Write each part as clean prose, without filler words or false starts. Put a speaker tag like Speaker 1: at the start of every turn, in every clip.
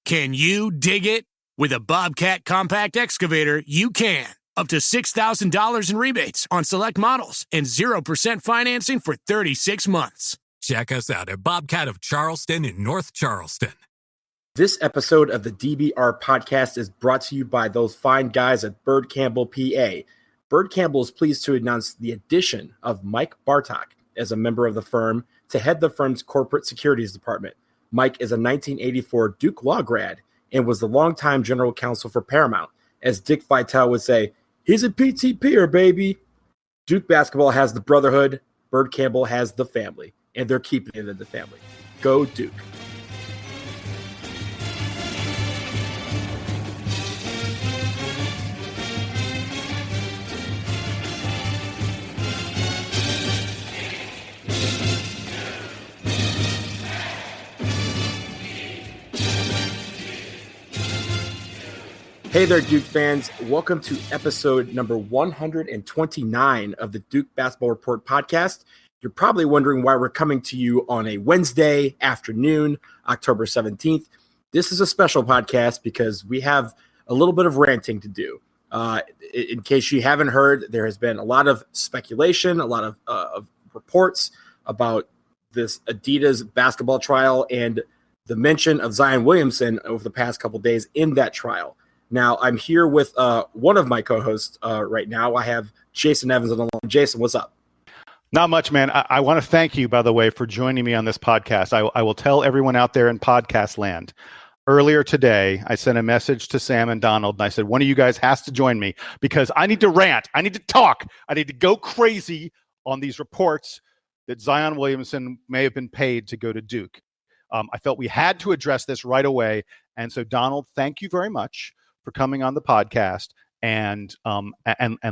Speaker 1: Can you dig it? With a Bobcat compact excavator, you can. Up to $6,000 in rebates on select models and 0% financing for 36 months.
Speaker 2: Check us out at Bobcat of Charleston in North Charleston.
Speaker 3: This episode of the DBR Podcast is brought to you by those fine guys at Byrd Campbell, PA. Byrd Campbell is pleased to announce the addition of Mike Bartok as a member of the firm to head the firm's corporate securities department. Mike is a 1984 Duke law grad and was the longtime general counsel for Paramount. As Dick Vitale would say, he's a PTPer, baby. Duke basketball has the brotherhood. Byrd Campbell has the family, and they're keeping it in the family. Go Duke. Hey there, Duke fans. Welcome to episode number 129 of the Duke Basketball Report podcast. You're probably wondering why we're coming to you on a Wednesday afternoon, October 17th. This is a special podcast because we have a little bit of ranting to do. In case you haven't heard, there has been a lot of speculation, a lot of reports about this Adidas basketball trial and the mention of Zion Williamson over the past couple of days in that trial. Now, I'm here with one of my co-hosts right now. I have Jason Evans on the line. Jason, what's up?
Speaker 4: Not much, man. I want to thank you, by the way, for joining me on this podcast. I will tell everyone out there in podcast land. Earlier today, I sent a message to Sam and Donald, and I said, one of you guys has to join me because I need to rant. I need to talk. I need to go crazy on these reports that Zion Williamson may have been paid to go to Duke. I felt we had to address this right away. And so, Donald, thank you very much for coming on the podcast and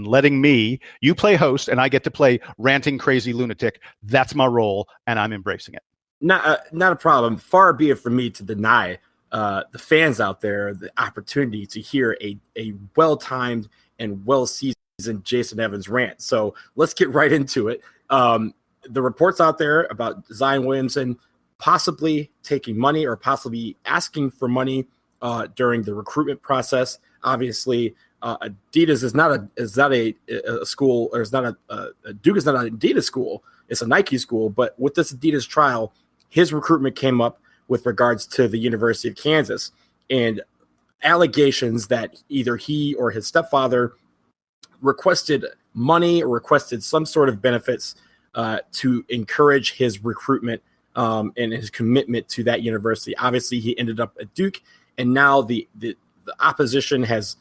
Speaker 4: letting me, you play host and I get to play ranting crazy lunatic. That's my role and I'm embracing it.
Speaker 3: Not a problem. Far be it from me to deny the fans out there the opportunity to hear a well-timed and well-seasoned Jason Evans rant. So let's get right into it. The reports out there about Zion Williamson possibly taking money or possibly asking for money during the recruitment process. Obviously, Adidas is not a school, or is not a Duke is not an Adidas school. It's a Nike school. But with this Adidas trial, his recruitment came up with regards to the University of Kansas and allegations that either he or his stepfather requested money or requested some sort of benefits to encourage his recruitment and his commitment to that university. Obviously, he ended up at Duke. And now the opposition has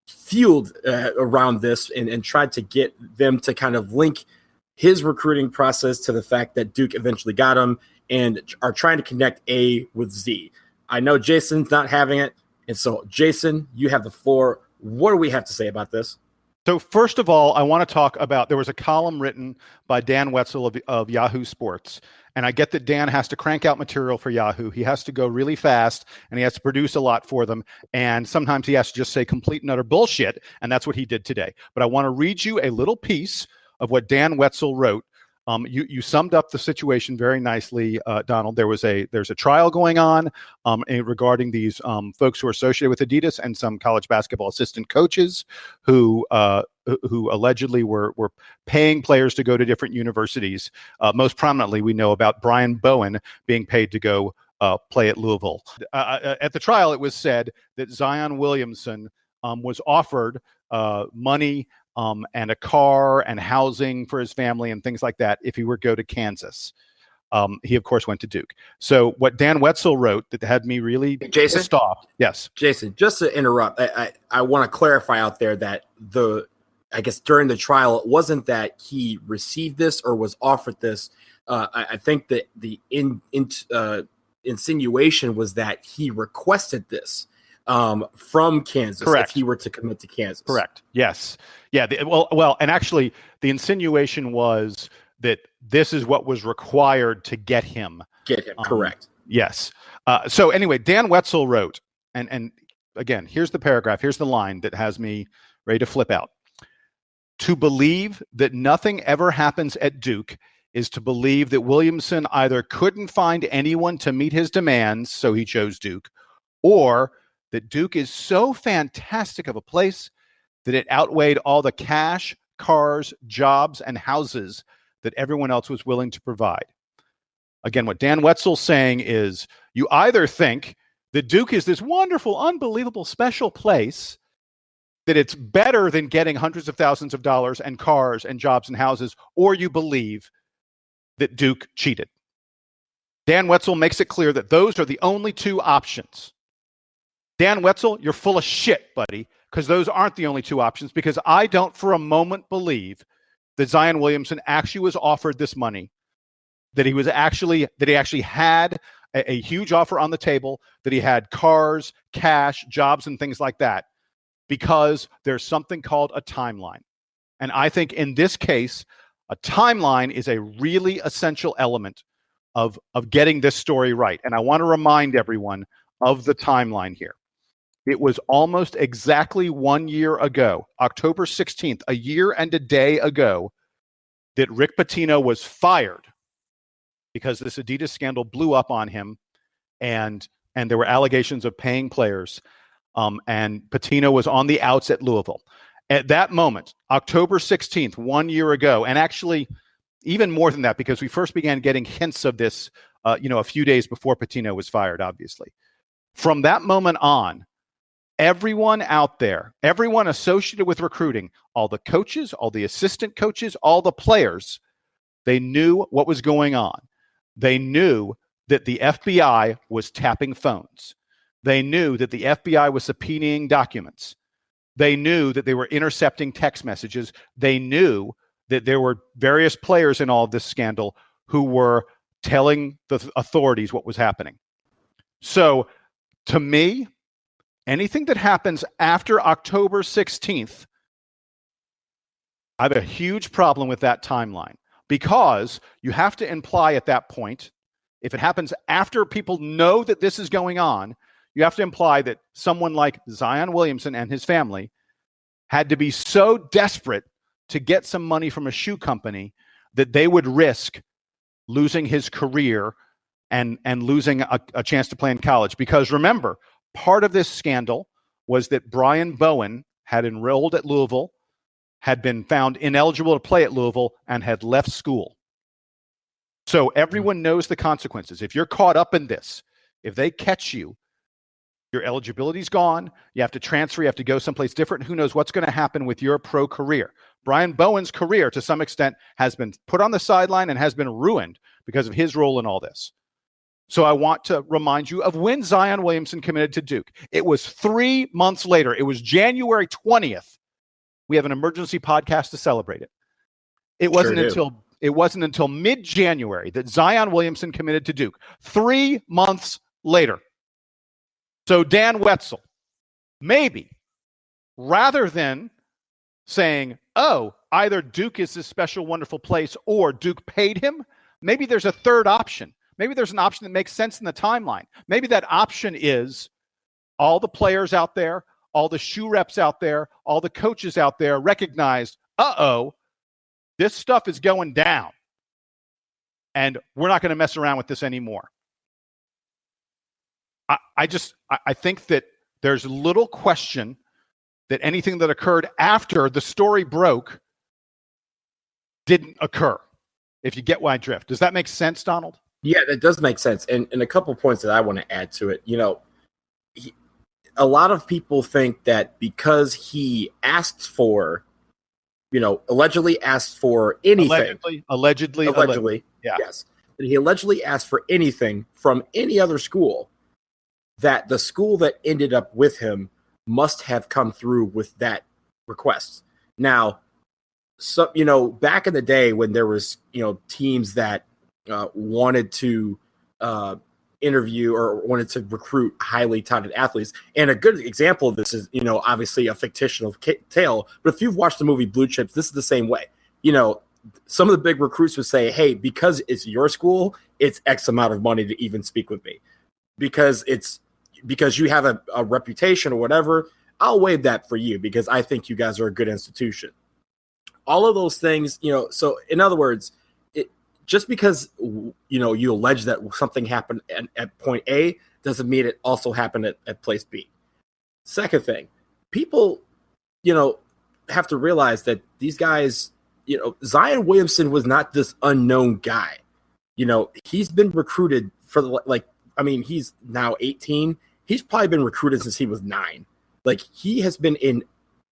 Speaker 3: fueled around this and tried to get them to kind of link his recruiting process to the fact that Duke eventually got him and are trying to connect A with Z. I know Jason's not having it. And so, Jason, you have the floor. What do we have to say about this?
Speaker 4: So first of all, I want to talk about, there was a column written by Dan Wetzel of Yahoo Sports. And I get that Dan has to crank out material for Yahoo. He has to go really fast and he has to produce a lot for them. And sometimes he has to just say complete and utter bullshit. And that's what he did today. But I want to read you a little piece of what Dan Wetzel wrote. You summed up the situation very nicely, Donald. There's a trial going on regarding these folks who are associated with Adidas and some college basketball assistant coaches who allegedly were paying players to go to different universities. Most prominently, we know about Brian Bowen being paid to go play at Louisville. At the trial, it was said that Zion Williamson was offered money and a car and housing for his family and things like that if he were to go to Kansas. He, of course, went to Duke. So what Dan Wetzel wrote that had me really pissed off. Yes.
Speaker 3: Jason, just to interrupt, I want to clarify out there that I guess during the trial, it wasn't that he received this or was offered this. I think that the insinuation was that he requested this from Kansas.
Speaker 4: Correct.
Speaker 3: If he were to commit to Kansas.
Speaker 4: Correct. Yes. Yeah. Well, and actually the insinuation was that this is what was required to get him.
Speaker 3: Correct.
Speaker 4: Yes. So anyway, Dan Wetzel wrote, and again, here's the paragraph. Here's the line that has me ready to flip out. To believe that nothing ever happens at Duke is to believe that Williamson either couldn't find anyone to meet his demands, so he chose Duke, or that Duke is so fantastic of a place that it outweighed all the cash, cars, jobs, and houses that everyone else was willing to provide. Again, what Dan Wetzel's saying is you either think that Duke is this wonderful, unbelievable, special place, that it's better than getting hundreds of thousands of dollars and cars and jobs and houses, or you believe that Duke cheated. Dan Wetzel makes it clear that those are the only two options. Dan Wetzel, you're full of shit, buddy, because those aren't the only two options, because I don't for a moment believe that Zion Williamson actually was offered this money, that he actually had a huge offer on the table, that he had cars, cash, jobs, and things like that, because there's something called a timeline. And I think in this case, a timeline is a really essential element of getting this story right. And I want to remind everyone of the timeline here. It was almost exactly 1 year ago, October 16th, a year and a day ago, that Rick Pitino was fired because this Adidas scandal blew up on him, and there were allegations of paying players, and Pitino was on the outs at Louisville. At that moment, October 16th, 1 year ago, and actually even more than that, because we first began getting hints of this, a few days before Pitino was fired, obviously. From that moment on, everyone out there, everyone associated with recruiting, all the coaches, all the assistant coaches, all the players, they knew what was going on. They knew that the FBI was tapping phones. They knew that the FBI was subpoenaing documents. They knew that they were intercepting text messages. They knew that there were various players in all of this scandal who were telling the authorities what was happening. So, to me, anything that happens after October 16th, I have a huge problem with that timeline, because you have to imply at that point, if it happens after people know that this is going on, you have to imply that someone like Zion Williamson and his family had to be so desperate to get some money from a shoe company that they would risk losing his career and losing a chance to play in college. Because remember, part of this scandal was that Brian Bowen had enrolled at Louisville, had been found ineligible to play at Louisville, and had left school. So everyone knows the consequences. If you're caught up in this, if they catch you, your eligibility's gone. You have to transfer. You have to go someplace different. Who knows what's going to happen with your pro career? Brian Bowen's career, to some extent, has been put on the sideline and has been ruined because of his role in all this. So I want to remind you of when Zion Williamson committed to Duke. It was 3 months later. It was January 20th. We have an emergency podcast to celebrate it. It wasn't until mid-January that Zion Williamson committed to Duke. 3 months later. So Dan Wetzel, maybe, rather than saying, oh, either Duke is this special, wonderful place or Duke paid him, maybe there's a third option. Maybe there's an option that makes sense in the timeline. Maybe that option is all the players out there, all the shoe reps out there, all the coaches out there recognized, this stuff is going down, and we're not going to mess around with this anymore. I think that there's little question that anything that occurred after the story broke didn't occur, if you get why I drift. Does that make sense, Donald?
Speaker 3: Yeah, that does make sense. And a couple points that I want to add to it. A lot of people think that because he asked for, allegedly asked for anything. Allegedly. Yeah. Yes. That he allegedly asked for anything from any other school, that the school that ended up with him must have come through with that request. Now, back in the day when there was, teams that wanted to interview or wanted to recruit highly touted athletes. And a good example of this is, obviously a fictional tale, but if you've watched the movie Blue Chips, this is the same way. Some of the big recruits would say, hey, because it's your school, it's X amount of money to even speak with me. Because you have a reputation or whatever, I'll waive that for you because I think you guys are a good institution. All of those things, so in other words, just because, you allege that something happened at point A doesn't mean it also happened at place B. Second thing, people, have to realize that these guys, Zion Williamson was not this unknown guy. He's been recruited for he's now 18. He's probably been recruited since he was 9. Like, he has been an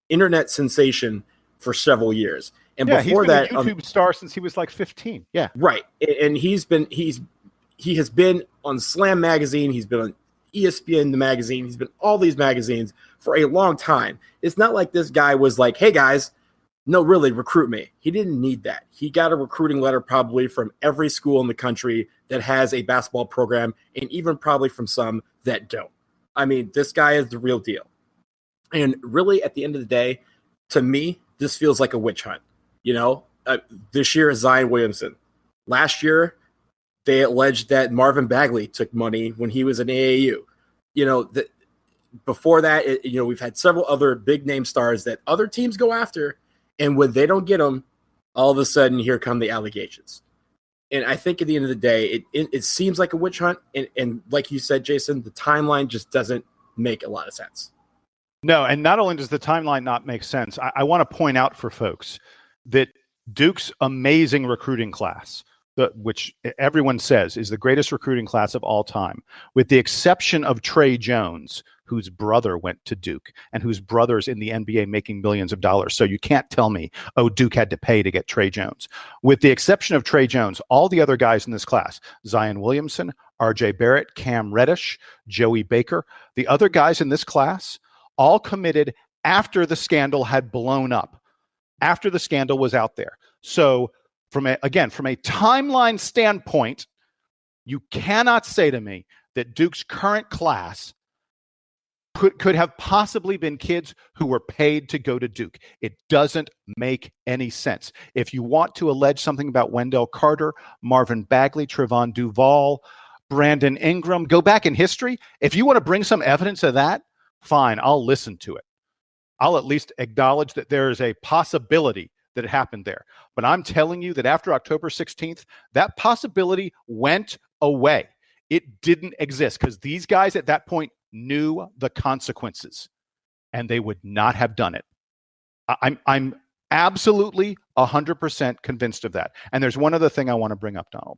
Speaker 3: internet sensation for several years. And before
Speaker 4: he's been
Speaker 3: that,
Speaker 4: a YouTube star since he was like 15. Yeah.
Speaker 3: Right. And he has been on Slam magazine. He's been on ESPN, the magazine. He's been all these magazines for a long time. It's not like this guy was like, hey guys, no, really, recruit me. He didn't need that. He got a recruiting letter probably from every school in the country that has a basketball program, and even probably from some that don't. I mean, this guy is the real deal. And really, at the end of the day, to me, this feels like a witch hunt. This year is Zion Williamson. Last year, they alleged that Marvin Bagley took money when he was in AAU. Before that, we've had several other big name stars that other teams go after, and when they don't get them, all of a sudden, here come the allegations. And I think at the end of the day, it seems like a witch hunt. And like you said, Jason, the timeline just doesn't make a lot of sense.
Speaker 4: No, and not only does the timeline not make sense, I want to point out for folks that Duke's amazing recruiting class, which everyone says is the greatest recruiting class of all time, with the exception of Trey Jones, whose brother went to Duke and whose brother's in the NBA making millions of dollars. So you can't tell me, Duke had to pay to get Trey Jones. With the exception of Trey Jones, all the other guys in this class, Zion Williamson, RJ Barrett, Cam Reddish, Joey Baker, the other guys in this class all committed after the scandal had blown up, after the scandal was out there. So from a timeline standpoint, you cannot say to me that Duke's current class could have possibly been kids who were paid to go to Duke. It doesn't make any sense. If you want to allege something about Wendell Carter, Marvin Bagley, Trevon Duval, Brandon Ingram, go back in history. If you want to bring some evidence of that, fine, I'll listen to it. I'll at least acknowledge that there is a possibility that it happened there. But I'm telling you that after October 16th, that possibility went away. It didn't exist because these guys at that point knew the consequences, and they would not have done it. I'm absolutely 100% convinced of that. And there's one other thing I want to bring up, Donald.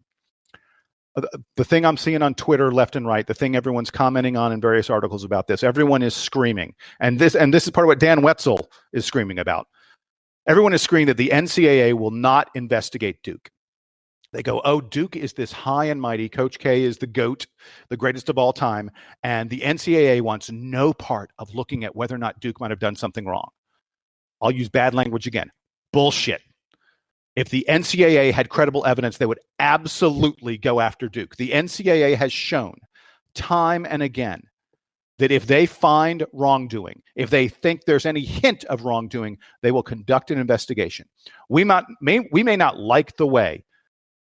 Speaker 4: The thing I'm seeing on Twitter left and right, the thing everyone's commenting on in various articles about this, everyone is screaming. And this is part of what Dan Wetzel is screaming about. Everyone is screaming that the NCAA will not investigate Duke. They go, Duke is this high and mighty. Coach K is the GOAT, the greatest of all time. And the NCAA wants no part of looking at whether or not Duke might have done something wrong. I'll use bad language again. Bullshit. If the NCAA had credible evidence, they would absolutely go after Duke. The NCAA has shown time and again that if they find wrongdoing, if they think there's any hint of wrongdoing, they will conduct an investigation. We may not like the way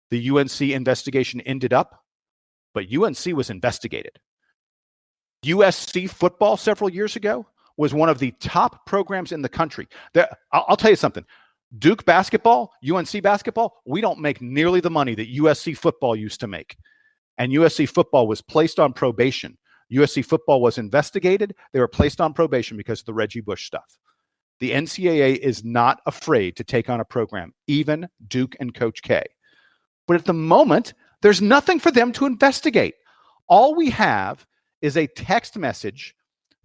Speaker 4: the UNC investigation ended up, but UNC was investigated. USC football several years ago was one of the top programs in the country. I'll tell you something. Duke basketball, UNC basketball, we don't make nearly the money that USC football used to make. And USC football was placed on probation. USC football was investigated. They were placed on probation because of the Reggie Bush stuff. The NCAA is not afraid to take on a program, even Duke and Coach K. But at the moment, there's nothing for them to investigate. All we have is a text message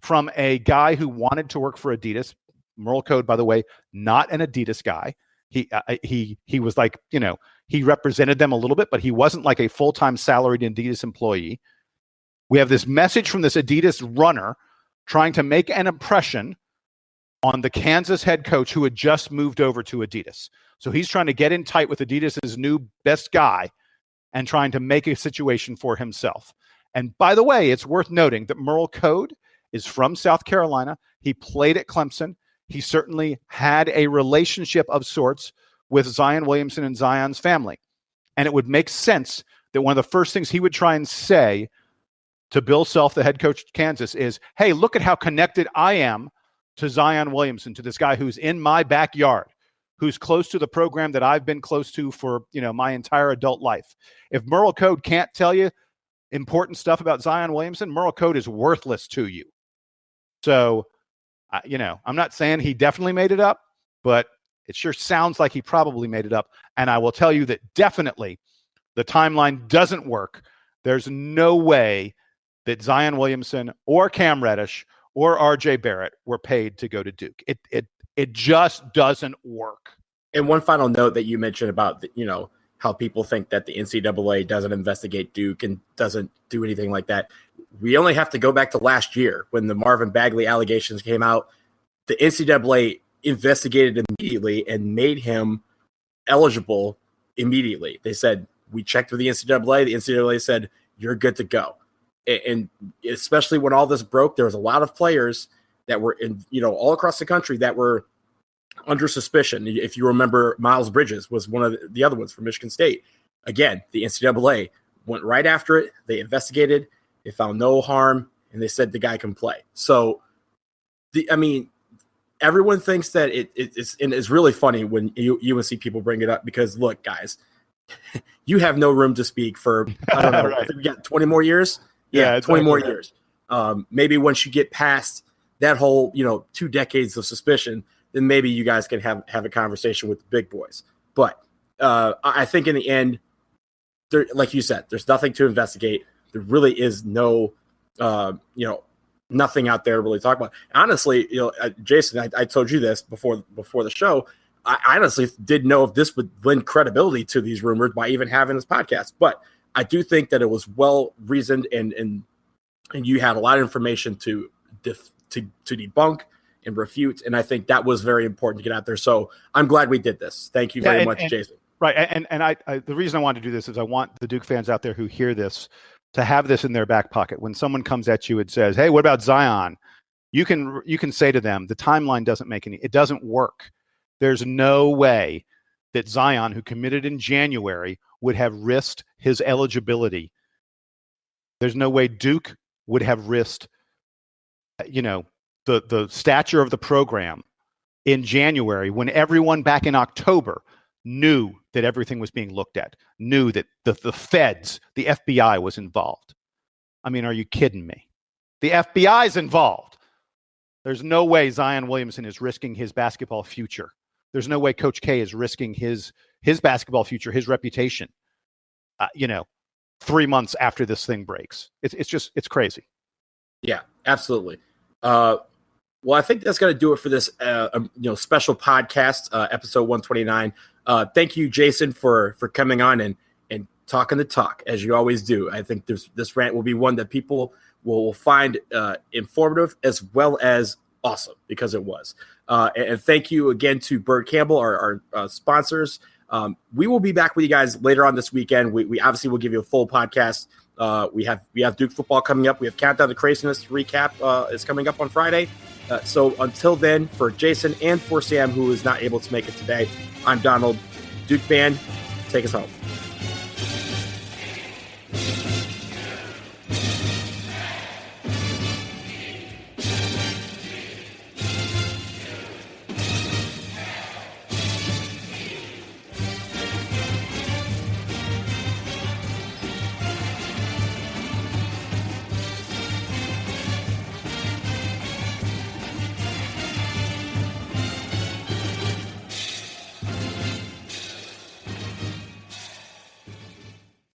Speaker 4: from a guy who wanted to work for Adidas. Merle Code, by the way, not an Adidas guy. He was like, he represented them a little bit, but he wasn't like a full-time salaried Adidas employee. We have this message from this Adidas runner trying to make an impression on the Kansas head coach who had just moved over to Adidas. So he's trying to get in tight with Adidas's new best guy and trying to make a situation for himself. And by the way, it's worth noting that Merle Code is from South Carolina. He played at Clemson. He certainly had a relationship of sorts with Zion Williamson and Zion's family. And it would make sense that one of the first things he would try and say to Bill Self, the head coach of Kansas, is, hey, look at how connected I am to Zion Williamson, to this guy who's in my backyard, who's close to the program that I've been close to for, my entire adult life. If Merle Code can't tell you important stuff about Zion Williamson, moral code is worthless to you. So, I'm not saying he definitely made it up, but it sure sounds like he probably made it up. And I will tell you that definitely the timeline doesn't work. There's no way that Zion Williamson or Cam Reddish or RJ Barrett were paid to go to Duke. It just doesn't work.
Speaker 3: And one final note that you mentioned about, how people think that the NCAA doesn't investigate Duke and doesn't do anything like that. We only have to go back to last year when the Marvin Bagley allegations came out. The NCAA investigated immediately and made him eligible immediately. They said, we checked with the NCAA. The NCAA said, you're good to go. And especially when all this broke, there was a lot of players that were in, all across the country that were under suspicion. If you remember, Miles Bridges was one of the other ones from Michigan State. Again, the NCAA went right after it. They investigated. They found no harm, and they said the guy can play. So, everyone thinks that it's really funny when UNC people bring it up because, look, guys, you have no room to speak for, I don't know,
Speaker 4: Right.
Speaker 3: I think we got 20 more years. Yeah, 20 more years. Maybe once you get past that whole, 2 decades of suspicion, then maybe you guys can have a conversation with the big boys. But I think in the end, there, like you said, there's nothing to investigate. There really is no, nothing out there to really talk about. Honestly, Jason, I told you this before the show. I honestly didn't know if this would lend credibility to these rumors by even having this podcast. But I do think that it was well reasoned and you had a lot of information to debunk and refute. And I think that was very important to get out there. So I'm glad we did this. Thank you very much, Jason.
Speaker 4: Right. And I the reason I wanted to do this is I want the Duke fans out there who hear this to have this in their back pocket. When someone comes at you and says, hey, what about Zion? You can say to them, the timeline doesn't it doesn't work. There's no way that Zion, who committed in January, would have risked his eligibility. There's no way Duke would have risked, the stature of the program in January when everyone back in October knew that everything was being looked at, knew that the feds, the FBI was involved. I mean, are you kidding me? The FBI's involved. There's no way Zion Williamson is risking his basketball future. There's no way Coach K is risking his basketball future, his reputation, 3 months after this thing breaks. It's crazy.
Speaker 3: Yeah, absolutely. Well, I think that's going to do it for this, special podcast, episode 129. Thank you, Jason, for coming on and talking the talk, as you always do. I think this rant will be one that people will find informative as well as awesome, because it was. And thank you again to Byrd Campbell, our sponsors. We will be back with you guys later on this weekend. We obviously will give you a full podcast. We have Duke football coming up. We have Countdown to Craziness recap is coming up on Friday. So until then, for Jason and for Sam, who is not able to make it today, I'm Donald. Duke Band, take us home.